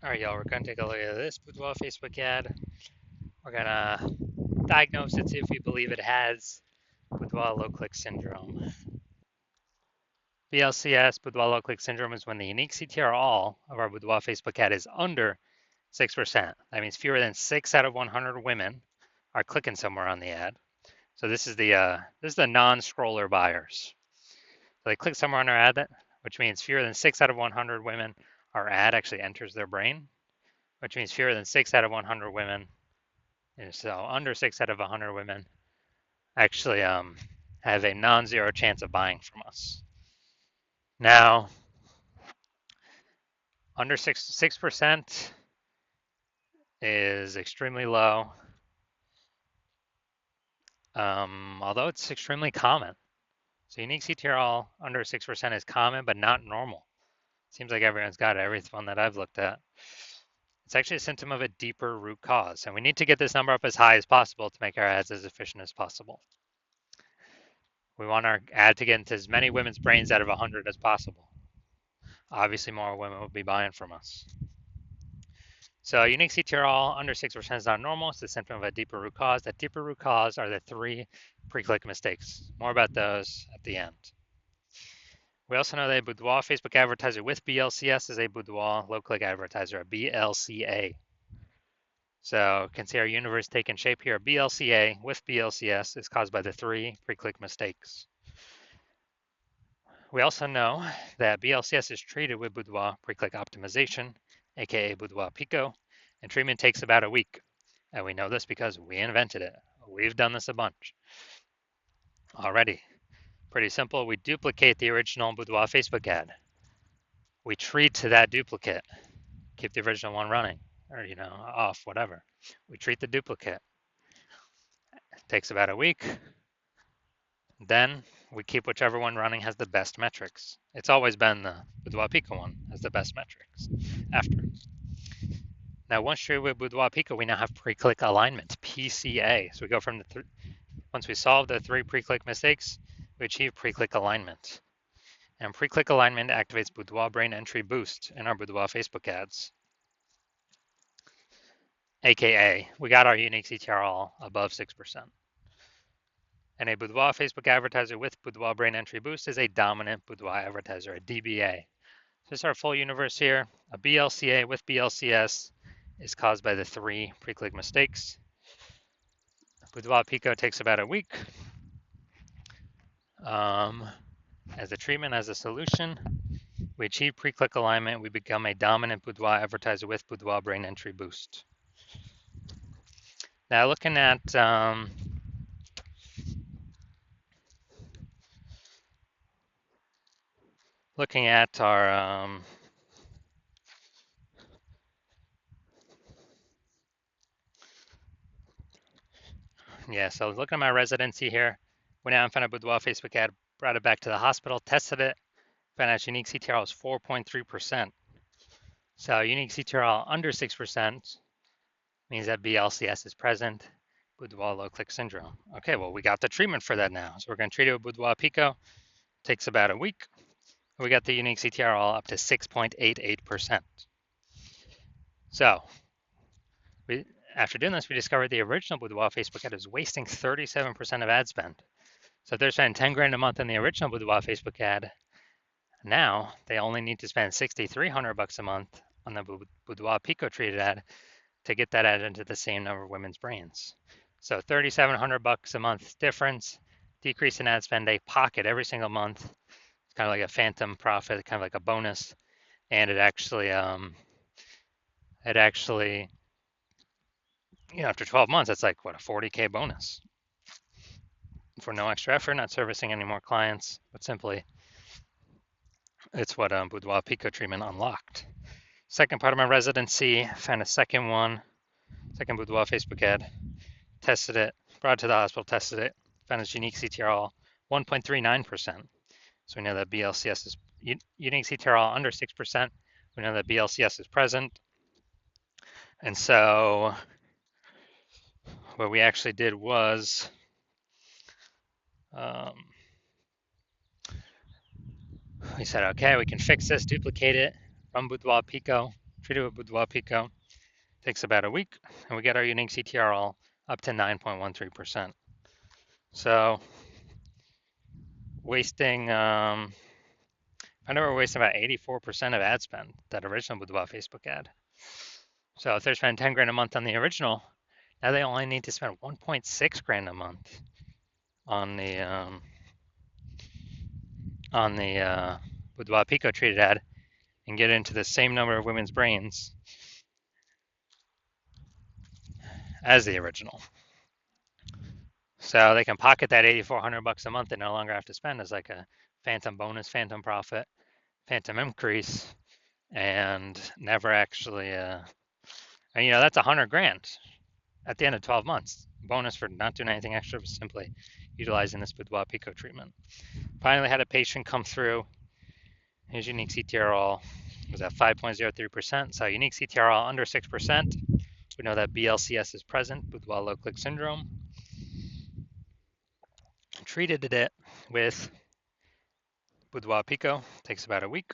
All right, y'all, we're going to take a look at this Boudoir Facebook ad. We're going to diagnose it, see if we believe it has Boudoir low-click syndrome. BLCS, Boudoir low-click syndrome, is when the unique CTR all of our Boudoir Facebook ad is under 6%. That means fewer than 6 out of 100 women are clicking somewhere on the ad. So this is the non-scroller buyers. So they click somewhere on our ad, which means fewer than 6 out of 100 women, our ad actually enters their brain, which means fewer than 6 out of 100 women. And so under 6 out of 100 women actually have a non-zero chance of buying from us. Now, under 6% is extremely low, although it's extremely common. So unique CTRL under 6% is common, but not normal. Seems like everyone's got it, every one that I've looked at. It's actually a symptom of a deeper root cause, and we need to get this number up as high as possible to make our ads as efficient as possible. We want our ad to get into as many women's brains out of 100 as possible. Obviously, more women will be buying from us. So unique CTRL under 6% is not normal. It's a symptom of a deeper root cause. That deeper root cause are the 3 pre-click mistakes. More about those at the end. We also know that a Boudoir Facebook advertiser with BLCS is a Boudoir low-click advertiser, a BLCA. So you can see our universe taking shape here. BLCA with BLCS is caused by the 3 pre-click mistakes. We also know that BLCS is treated with Boudoir pre-click optimization, aka Boudoir Pico, and treatment takes about a week. And we know this because we invented it. We've done this a bunch already. Pretty simple. We duplicate the original Boudoir Facebook ad. We treat to that duplicate. Keep the original one running, or off, whatever. We treat the duplicate. It takes about a week. Then we keep whichever one running has the best metrics. It's always been the Boudoir Pico one has the best metrics after. Now, once treated with Boudoir Pico, we now have pre-click alignment, PCA. So we go from once we solve the 3 pre-click mistakes, we achieve pre-click alignment. And pre-click alignment activates Boudoir brain entry boost in our Boudoir Facebook ads. AKA, we got our unique CTRL above 6%. And a Boudoir Facebook advertiser with Boudoir brain entry boost is a dominant Boudoir advertiser, a DBA. So this is our full universe here. A BLCA with BLCS is caused by the 3 pre-click mistakes. Boudoir Pico takes about a week. As a treatment, as a solution, we achieve pre-click alignment. We become a dominant Boudoir advertiser with Boudoir brain entry boost. Now looking at our so looking at my residency here, went out and found a Boudoir Facebook ad, brought it back to the hospital, tested it, found out unique CTRL is 4.3%. So unique CTRL under 6% means that BLCS is present, Boudoir low-click syndrome. Okay, well, we got the treatment for that now. So we're going to treat it with Boudoir Pico. Takes about a week. We got the unique CTRL up to 6.88%. So after doing this, we discovered the original Boudoir Facebook ad is wasting 37% of ad spend. So if they're spending 10 grand a month on the original Boudoir Facebook ad, now they only need to spend 6,300 bucks a month on the Boudoir Pico treated ad to get that ad into the same number of women's brains. So 3,700 bucks a month difference, decrease in ad spend, they pocket every single month. It's kind of like a phantom profit, kind of like a bonus, and it actually after 12 months, that's like what, a 40K bonus for no extra effort, not servicing any more clients, but simply it's what Boudoir Pico treatment unlocked. Second part of my residency, found a second Boudoir Facebook ad, tested it, brought it to the hospital, tested it, found its unique CTRL 1.39%. So we know that BLCS is unique CTRL under 6%. We know that BLCS is present. And so what we actually did was we said, okay, we can fix this, duplicate it, run Boudoir Pico, treated with Boudoir Pico. Takes about a week, and we get our unique CTR all up to 9.13%. So wasting, I know we're wasting about 84% of ad spend, that original Boudoir Facebook ad. So if they're spending 10 grand a month on the original, now they only need to spend 1.6 grand a month on the Boudoir Pico treated ad and get into the same number of women's brains as the original. So they can pocket that $8,400 a month and no longer have to spend as like a phantom bonus, phantom profit, phantom increase, and never actually, and that's 100 grand at the end of 12 months. Bonus for not doing anything extra, but simply utilizing this Boudoir Pico treatment. Finally had a patient come through. His unique CTRL was at 5.03%. So unique CTRL under 6%. We know that BLCS is present, Boudoir low click syndrome. Treated it with Boudoir Pico. Takes about a week.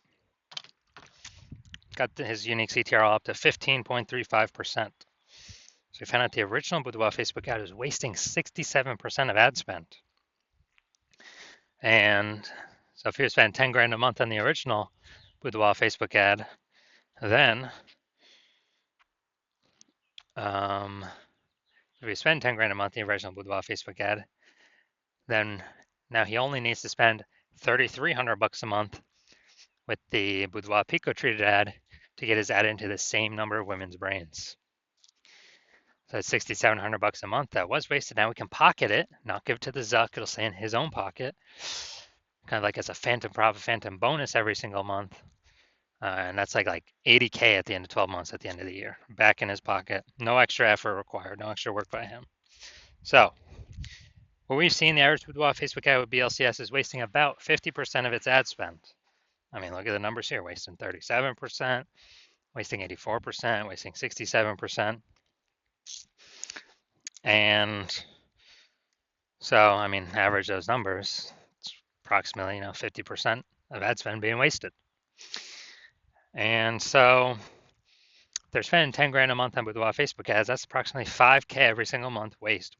Got his unique CTRL up to 15.35%. So we found out the original Boudoir Facebook ad was wasting 67% of ad spend. And so if you spend 10 grand a month on the original Boudoir Facebook ad, then if we spend 10 grand a month on the original Boudoir Facebook ad, then now he only needs to spend $3,300 a month with the Boudoir Pico treated ad to get his ad into the same number of women's brains. So that's $6,700 a month that was wasted. Now we can pocket it, not give it to the Zuck. It'll stay in his own pocket, kind of like as a phantom profit, phantom bonus every single month. And that's like $80K at the end of 12 months at the end of the year, back in his pocket. No extra effort required, no extra work by him. So what we've seen, the average Boudoir Facebook ad with BLCS is wasting about 50% of its ad spend. I mean, look at the numbers here, wasting 37%, wasting 84%, wasting 67%. And so, I mean, average those numbers, it's approximately, 50% of ad spend being wasted. And so they're spending 10 grand a month on Boudoir Facebook ads. That's approximately 5K every single month. Waste.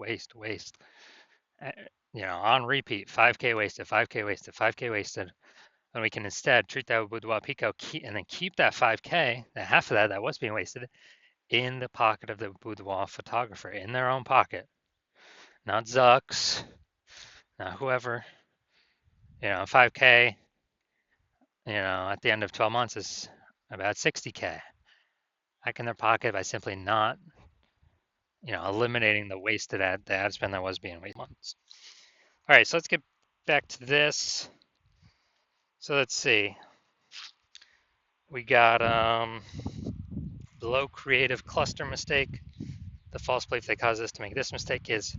On repeat, 5K wasted, 5K wasted, 5K wasted. And we can instead treat that with Boudoir Pico and then keep that 5K, that half of that was being wasted, in the pocket of the Boudoir photographer, in their own pocket. Not Zuck's, not whoever. 5K, at the end of 12 months is about 60K. Back in their pocket by simply not, eliminating the wasted ad spend that was being wasted months. All right, so let's get back to this. So let's see. We got below creative cluster mistake. The false belief that causes us to make this mistake is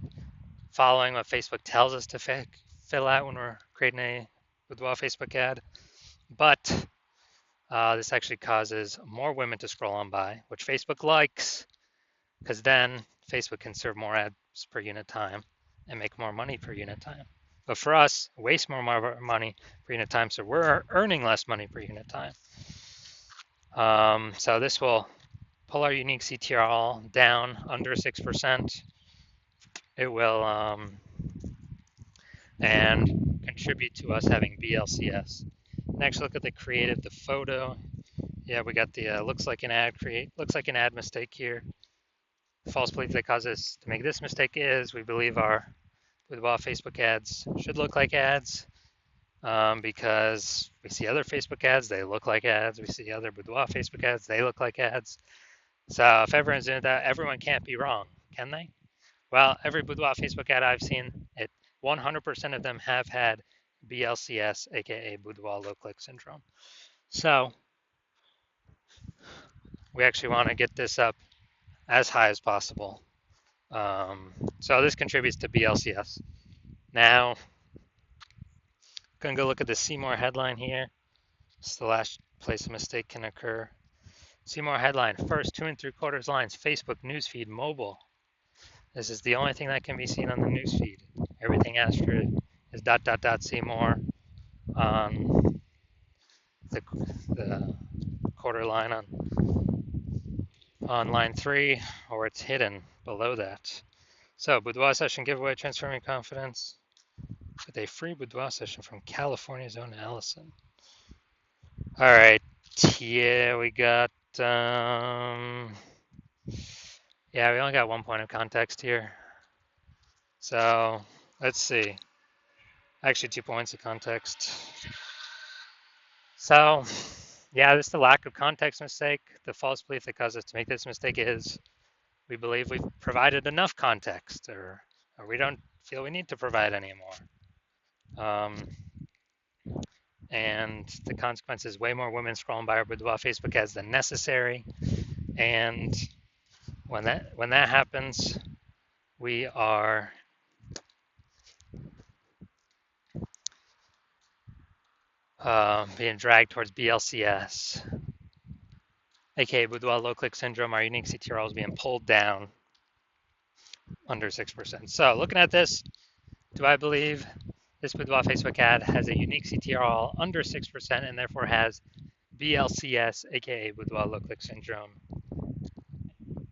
following what Facebook tells us to fill out when we're creating a Boudoir Facebook ad. But this actually causes more women to scroll on by, which Facebook likes, because then Facebook can serve more ads per unit time and make more money per unit time. But for us, waste more money per unit time, so we're earning less money per unit time. So this will pull our unique CTRL down under 6%. It will and contribute to us having BLCS. Next, look at the creative, the photo. Yeah, we got the looks like an ad mistake here. False belief that causes us to make this mistake is we believe our Boudoir Facebook ads should look like ads because we see other Facebook ads, they look like ads. We see other Boudoir Facebook ads, they look like ads. So if everyone's doing that, everyone can't be wrong, can they? Well, every Boudoir Facebook ad I've seen, 100% of them have had BLCS, aka Boudoir low click syndrome. So we actually want to get this up as high as possible. So this contributes to BLCS. Now, gonna go look at the see more headline here. It's the last place a mistake can occur. See more headline, first 2 3/4 lines, Facebook newsfeed mobile. This is the only thing that can be seen on the newsfeed. Everything after is ... see more on the quarter line on on line 3, or it's hidden below that. So, boudoir session giveaway, transferring confidence with a free boudoir session from California's own Allison. All right, yeah, we got, yeah, we only got 1 point of context here. So, let's see. Actually, 2 points of context. So, yeah, this is the lack of context mistake. The false belief that caused us to make this mistake is we believe we've provided enough context, or we don't feel we need to provide any more. And the consequence is way more women scrolling by our Boudoir Facebook ads than necessary. And when that happens, we are being dragged towards BLCS, aka Boudoir low click syndrome. Our unique CTRL is being pulled down under 6%. So looking at this, do I believe this Boudoir Facebook ad has a unique CTRL under 6% and therefore has BLCS, aka Boudoir low click syndrome?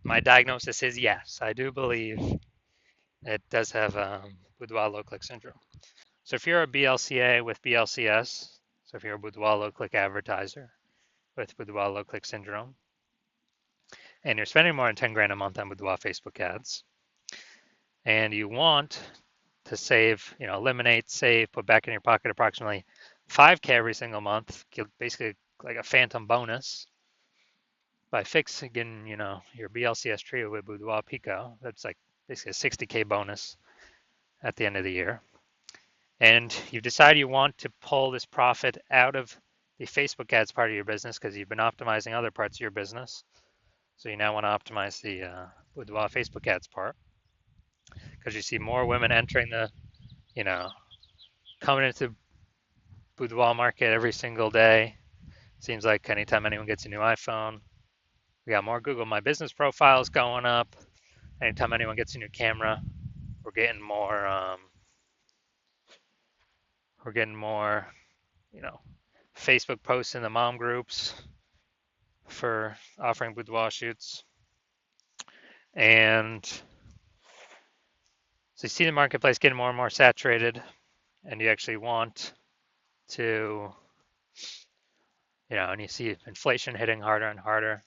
My diagnosis is yes. I do believe it does have Boudoir low click syndrome. So if you're a BLCA with BLCS, so if you're a Boudoir low click advertiser with Boudoir low click syndrome, and you're spending more than 10 grand a month on Boudoir Facebook ads, and you want to save, eliminate, save, put back in your pocket approximately 5K every single month, basically like a phantom bonus by fixing, your BLCS trio with Boudoir Pico. That's like basically a 60K bonus at the end of the year. And you decide you want to pull this profit out of the Facebook ads part of your business because you've been optimizing other parts of your business. So you now want to optimize the Boudoir Facebook ads part because you see more women entering the, coming into Boudoir market every single day. Seems like anytime anyone gets a new iPhone, we got more Google My Business profiles going up. Anytime anyone gets a new camera, we're getting more, Facebook posts in the mom groups for offering boudoir shoots. And so you see the marketplace getting more and more saturated, and you actually want to, and you see inflation hitting harder and harder,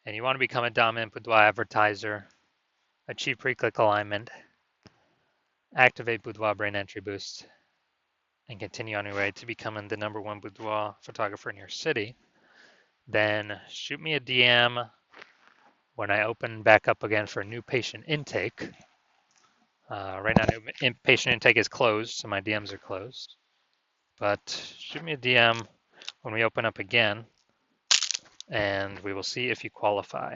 and you want to become a dominant boudoir advertiser, achieve pre-click alignment, activate Boudoir brain entry boost, and continue on your way to becoming the #1 boudoir photographer in your city, then shoot me a DM when I open back up again for new patient intake. Right now, new patient intake is closed, so my DMs are closed. But shoot me a DM when we open up again, and we will see if you qualify.